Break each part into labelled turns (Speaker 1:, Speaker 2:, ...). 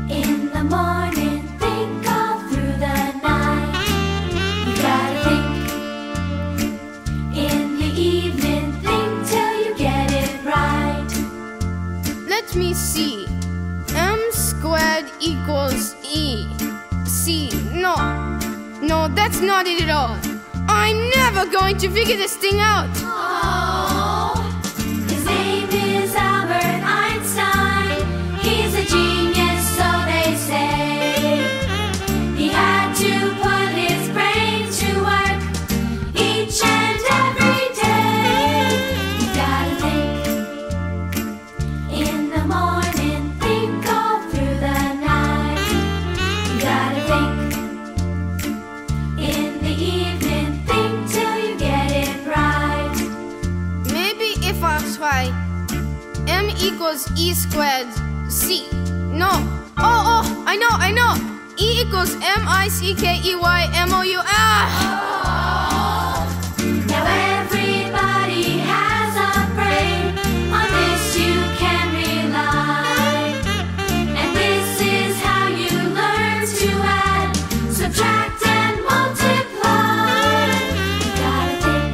Speaker 1: In the morning, think all through the night. You gotta think. In the evening, think till you get it right.
Speaker 2: Let me see. M squared equals E. C. No, that's not it at all. I'm never going to figure this thing out.
Speaker 1: Oh, his name is Albert Einstein. He's a genius, so they say. He had to put his brain to work each and every day. You gotta think. In the morning, think all through the night. You gotta think. In the evening, think till you get it right.
Speaker 2: Maybe if I try M equals E squared C. No. Oh, I know. E equals M-I-C-K-E-Y-M-O-U.
Speaker 1: Now everybody has a brain. On this you can rely. And this is how you learn to add, subtract, and multiply. You gotta think.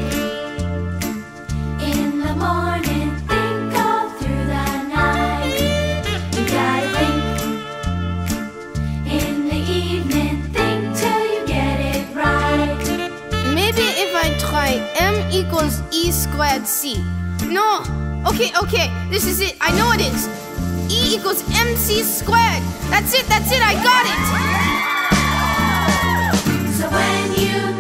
Speaker 1: In the morning, think all through the night. You gotta think. In the evening, think till you get it right.
Speaker 2: Maybe if I try M equals E squared C. No. Okay. This is it. I know it is. E equals MC squared. That's it. I got it.
Speaker 1: So when you